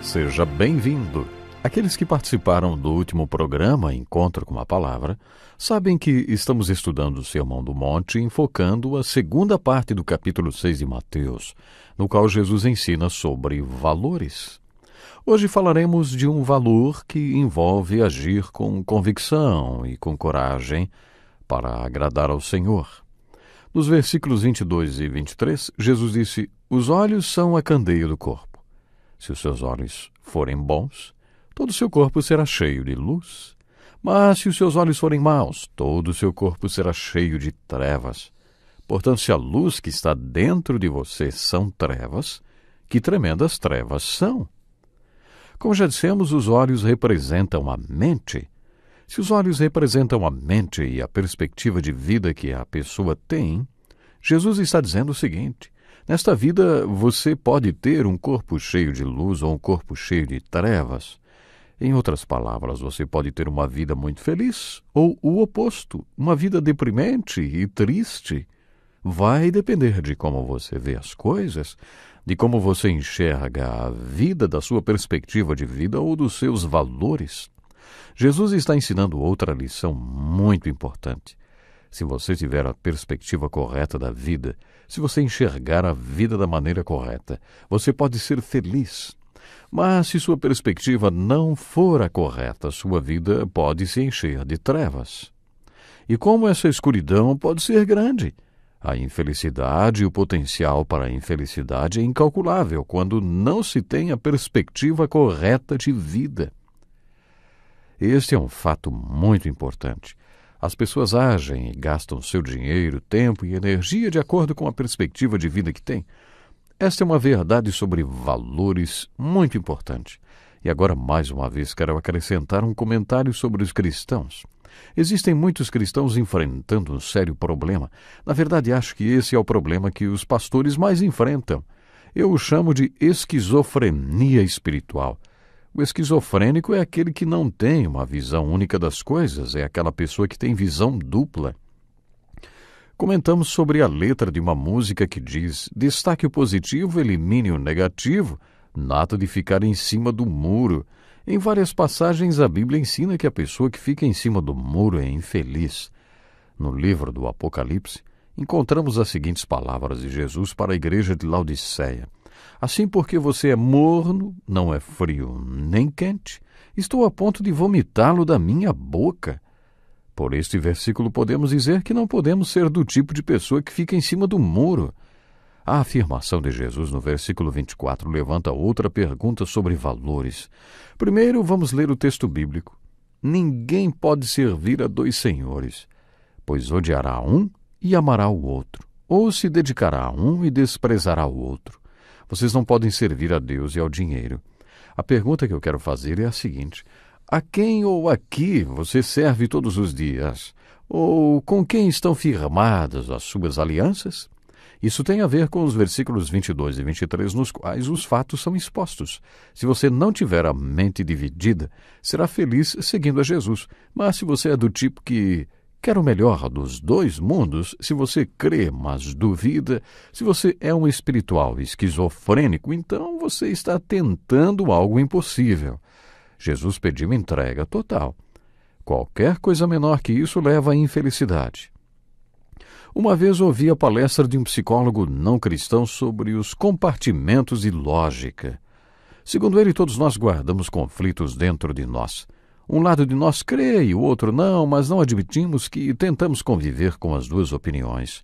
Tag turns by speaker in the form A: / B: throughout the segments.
A: Seja bem-vindo. Aqueles que participaram do último programa Encontro com a Palavra sabem que estamos estudando o Sermão do Monte, enfocando a segunda parte do capítulo 6 de Mateus, no qual Jesus ensina sobre valores. Hoje falaremos de um valor que envolve agir com convicção e com coragem para agradar ao Senhor. Nos versículos 22 e 23, Jesus disse: "Os olhos são a candeia do corpo. Se os seus olhos forem bons, todo o seu corpo será cheio de luz. Mas se os seus olhos forem maus, todo o seu corpo será cheio de trevas. Portanto, se a luz que está dentro de você são trevas, que tremendas trevas são." Como já dissemos, os olhos representam a mente. Se os olhos representam a mente e a perspectiva de vida que a pessoa tem, Jesus está dizendo o seguinte: nesta vida você pode ter um corpo cheio de luz ou um corpo cheio de trevas. Em outras palavras, você pode ter uma vida muito feliz ou o oposto, uma vida deprimente e triste. Vai depender de como você vê as coisas, de como você enxerga a vida, da sua perspectiva de vida ou dos seus valores. Jesus está ensinando outra lição muito importante. Se você tiver a perspectiva correta da vida, se você enxergar a vida da maneira correta, você pode ser feliz. Mas se sua perspectiva não for a correta, sua vida pode se encher de trevas. E como essa escuridão pode ser grande? A infelicidade e o potencial para a infelicidade é incalculável quando não se tem a perspectiva correta de vida. Este é um fato muito importante. As pessoas agem e gastam seu dinheiro, tempo e energia de acordo com a perspectiva de vida que têm. Esta é uma verdade sobre valores muito importante. E agora, mais uma vez, quero acrescentar um comentário sobre os cristãos. Existem muitos cristãos enfrentando um sério problema. Na verdade, acho que esse é o problema que os pastores mais enfrentam. Eu o chamo de esquizofrenia espiritual. O esquizofrênico é aquele que não tem uma visão única das coisas, é aquela pessoa que tem visão dupla. Comentamos sobre a letra de uma música que diz: "Destaque o positivo, elimine o negativo, nada de ficar em cima do muro." Em várias passagens, a Bíblia ensina que a pessoa que fica em cima do muro é infeliz. No livro do Apocalipse, encontramos as seguintes palavras de Jesus para a igreja de Laodiceia: "Assim, porque você é morno, não é frio nem quente, estou a ponto de vomitá-lo da minha boca." Por este versículo podemos dizer que não podemos ser do tipo de pessoa que fica em cima do muro. A afirmação de Jesus no versículo 24 levanta outra pergunta sobre valores. Primeiro, vamos ler o texto bíblico. Ninguém pode servir a dois senhores, pois odiará um e amará o outro, ou se dedicará a um e desprezará o outro. Vocês não podem servir a Deus e ao dinheiro. A pergunta que eu quero fazer é a seguinte: a quem ou a que você serve todos os dias? Ou com quem estão firmadas as suas alianças? Isso tem a ver com os versículos 22 e 23, nos quais os fatos são expostos. Se você não tiver a mente dividida, será feliz seguindo a Jesus. Mas se você é do tipo que quer o melhor dos dois mundos, se você crê, mas duvida, se você é um espiritual esquizofrênico, então você está tentando algo impossível. Jesus pediu entrega total. Qualquer coisa menor que isso leva à infelicidade. Uma vez ouvi a palestra de um psicólogo não cristão sobre os compartimentos de lógica. Segundo ele, todos nós guardamos conflitos dentro de nós. Um lado de nós crê e o outro não, mas não admitimos que tentamos conviver com as duas opiniões.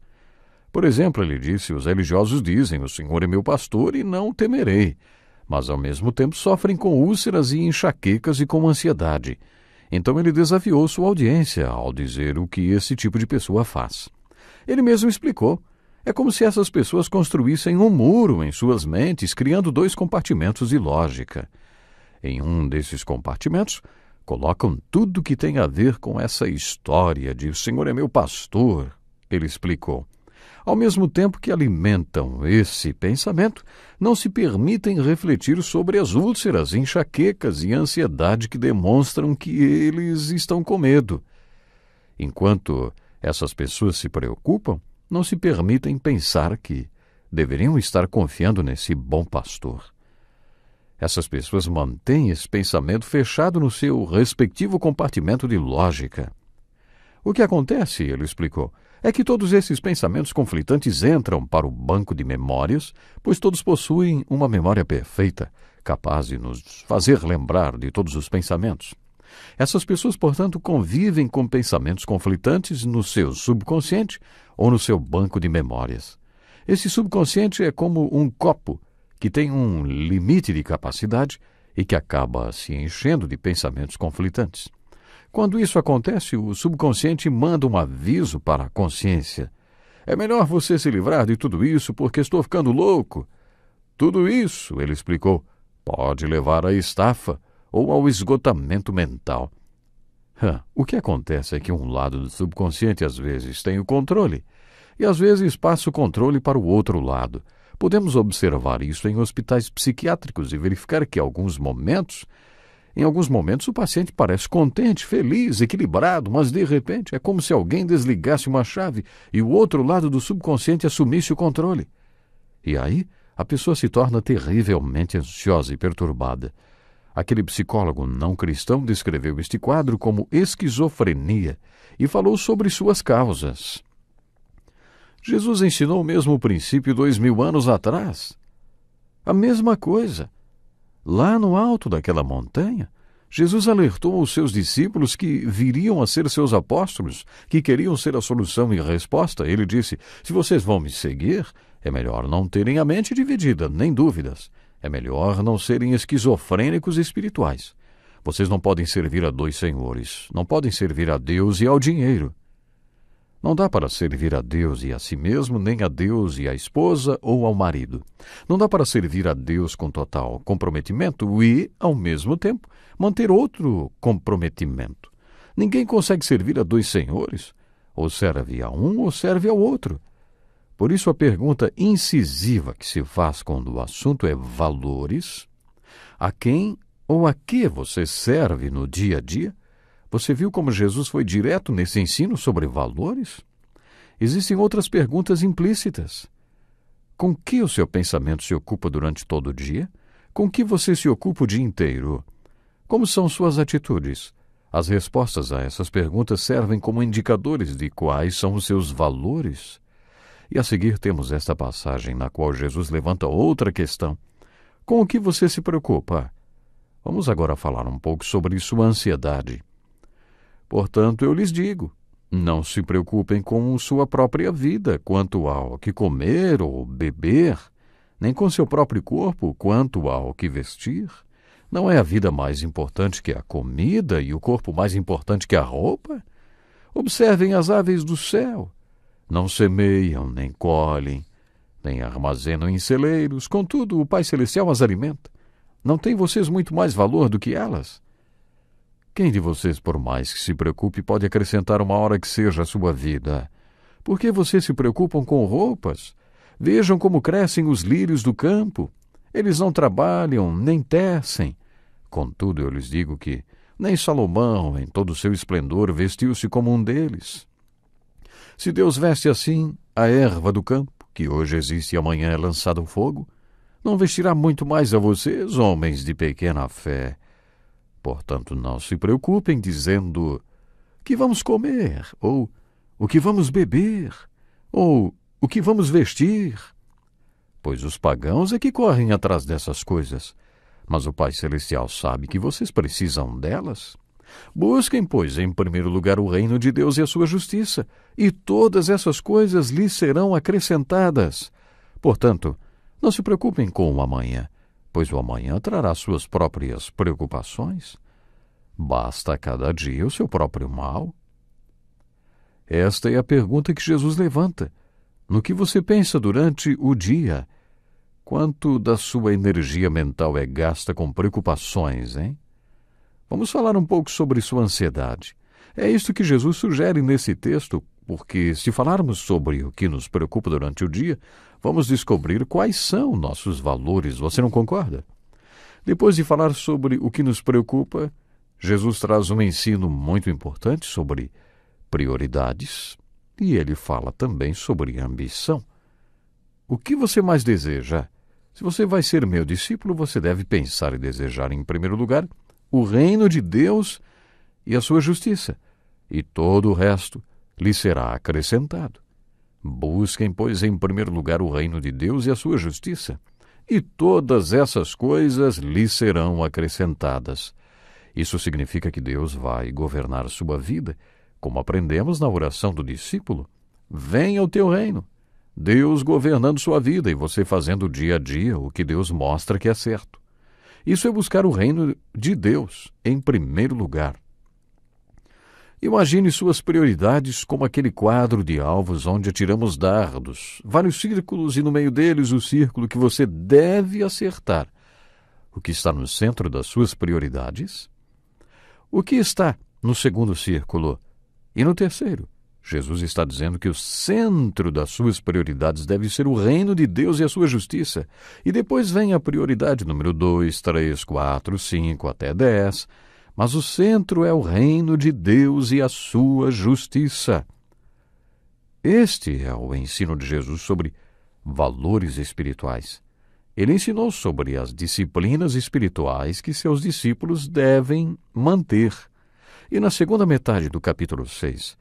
A: Por exemplo, ele disse: os religiosos dizem, "O Senhor é meu pastor e não temerei", mas ao mesmo tempo sofrem com úlceras e enxaquecas e com ansiedade. Então ele desafiou sua audiência ao dizer o que esse tipo de pessoa faz. Ele mesmo explicou. É como se essas pessoas construíssem um muro em suas mentes, criando dois compartimentos de lógica. Em um desses compartimentos, colocam tudo que tem a ver com essa história de "o Senhor é meu pastor", ele explicou. Ao mesmo tempo que alimentam esse pensamento, não se permitem refletir sobre as úlceras, enxaquecas e ansiedade que demonstram que eles estão com medo. Enquanto essas pessoas se preocupam, não se permitem pensar que deveriam estar confiando nesse bom pastor. Essas pessoas mantêm esse pensamento fechado no seu respectivo compartimento de lógica. O que acontece, ele explicou, é que todos esses pensamentos conflitantes entram para o banco de memórias, pois todos possuem uma memória perfeita, capaz de nos fazer lembrar de todos os pensamentos. Essas pessoas, portanto, convivem com pensamentos conflitantes no seu subconsciente ou no seu banco de memórias. Esse subconsciente é como um copo que tem um limite de capacidade e que acaba se enchendo de pensamentos conflitantes. Quando isso acontece, o subconsciente manda um aviso para a consciência. É melhor você se livrar de tudo isso porque estou ficando louco. Tudo isso, ele explicou, pode levar à estafa ou ao esgotamento mental. O que acontece é que um lado do subconsciente às vezes tem o controle e às vezes passa o controle para o outro lado. Podemos observar isso em hospitais psiquiátricos e verificar que em alguns momentos o paciente parece contente, feliz, equilibrado, mas de repente é como se alguém desligasse uma chave e o outro lado do subconsciente assumisse o controle. E aí a pessoa se torna terrivelmente ansiosa e perturbada. Aquele psicólogo não cristão descreveu este quadro como esquizofrenia e falou sobre suas causas. Jesus ensinou o mesmo princípio 2000 anos atrás. A mesma coisa. Lá no alto daquela montanha, Jesus alertou os seus discípulos que viriam a ser seus apóstolos, que queriam ser a solução e a resposta. Ele disse, se vocês vão me seguir, é melhor não terem a mente dividida, nem dúvidas. É melhor não serem esquizofrênicos espirituais. Vocês não podem servir a dois senhores. Não podem servir a Deus e ao dinheiro. Não dá para servir a Deus e a si mesmo, nem a Deus e à esposa ou ao marido. Não dá para servir a Deus com total comprometimento e, ao mesmo tempo, manter outro comprometimento. Ninguém consegue servir a dois senhores. Ou serve a um ou serve ao outro. Por isso a pergunta incisiva que se faz quando o assunto é valores, a quem ou a que você serve no dia a dia? Você viu como Jesus foi direto nesse ensino sobre valores? Existem outras perguntas implícitas. Com que o seu pensamento se ocupa durante todo o dia? Com que você se ocupa o dia inteiro? Como são suas atitudes? As respostas a essas perguntas servem como indicadores de quais são os seus valores. E a seguir temos esta passagem na qual Jesus levanta outra questão. Com o que você se preocupa? Vamos agora falar um pouco sobre sua ansiedade. Portanto, eu lhes digo, não se preocupem com sua própria vida, quanto ao que comer ou beber, nem com seu próprio corpo, quanto ao que vestir. Não é a vida mais importante que a comida e o corpo mais importante que a roupa? Observem as aves do céu. Não semeiam, nem colhem, nem armazenam em celeiros. Contudo, o Pai Celestial as alimenta. Não têm vocês muito mais valor do que elas? Quem de vocês, por mais que se preocupe, pode acrescentar uma hora que seja à sua vida? Por que vocês se preocupam com roupas? Vejam como crescem os lírios do campo. Eles não trabalham, nem tecem. Contudo, eu lhes digo que nem Salomão, em todo o seu esplendor, vestiu-se como um deles. Se Deus veste assim a erva do campo, que hoje existe e amanhã é lançada ao fogo, não vestirá muito mais a vocês, homens de pequena fé. Portanto, não se preocupem dizendo que vamos comer, ou o que vamos beber, ou o que vamos vestir. Pois os pagãos é que correm atrás dessas coisas, mas o Pai Celestial sabe que vocês precisam delas. Busquem, pois, em primeiro lugar o reino de Deus e a sua justiça, e todas essas coisas lhes serão acrescentadas. Portanto, não se preocupem com o amanhã, pois o amanhã trará suas próprias preocupações. Basta a cada dia o seu próprio mal. Esta é a pergunta que Jesus levanta. No que você pensa durante o dia? Quanto da sua energia mental é gasta com preocupações, hein? Vamos falar um pouco sobre sua ansiedade. É isto que Jesus sugere nesse texto, porque se falarmos sobre o que nos preocupa durante o dia, vamos descobrir quais são nossos valores. Você não concorda? Depois de falar sobre o que nos preocupa, Jesus traz um ensino muito importante sobre prioridades e ele fala também sobre ambição. O que você mais deseja? Se você vai ser meu discípulo, você deve pensar e desejar, em primeiro lugar, o reino de Deus e a sua justiça, e todo o resto lhe será acrescentado. Busquem, pois, em primeiro lugar o reino de Deus e a sua justiça, e todas essas coisas lhe serão acrescentadas. Isso significa que Deus vai governar sua vida, como aprendemos na oração do discípulo. Venha o teu reino. Deus governando sua vida e você fazendo dia a dia o que Deus mostra que é certo. Isso é buscar o reino de Deus em primeiro lugar. Imagine suas prioridades como aquele quadro de alvos onde atiramos dardos, vários círculos e no meio deles o círculo que você deve acertar. O que está no centro das suas prioridades? O que está no segundo círculo e no terceiro? Jesus está dizendo que o centro das suas prioridades deve ser o reino de Deus e a sua justiça. E depois vem a prioridade número 2, 3, 4, 5 até 10. Mas o centro é o reino de Deus e a sua justiça. Este é o ensino de Jesus sobre valores espirituais. Ele ensinou sobre as disciplinas espirituais que seus discípulos devem manter. E na segunda metade do capítulo 6,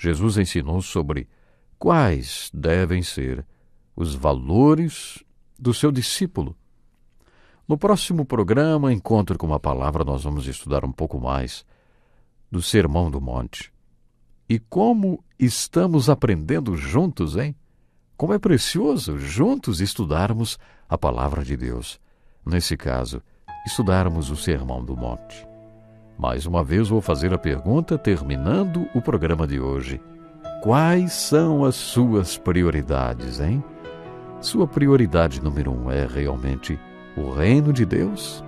A: Jesus ensinou sobre quais devem ser os valores do seu discípulo. No próximo programa, Encontro com a Palavra, nós vamos estudar um pouco mais do Sermão do Monte. E como estamos aprendendo juntos, hein? Como é precioso juntos estudarmos a Palavra de Deus. Nesse caso, estudarmos o Sermão do Monte. Mais uma vez vou fazer a pergunta, terminando o programa de hoje. Quais são as suas prioridades, hein? Sua prioridade número 1 é realmente o reino de Deus?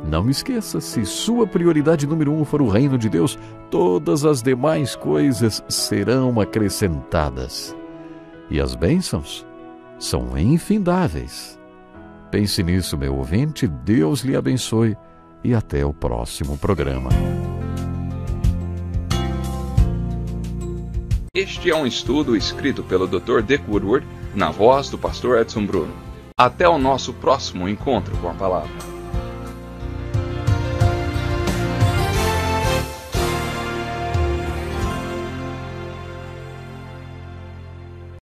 A: Não esqueça, se sua prioridade número 1 for o reino de Deus, todas as demais coisas serão acrescentadas. E as bênçãos são infindáveis. Pense nisso, meu ouvinte, Deus lhe abençoe e até o próximo programa.
B: Este é um estudo escrito pelo Dr. Dick Woodward, na voz do pastor Edson Bruno. Até o nosso próximo encontro com a palavra.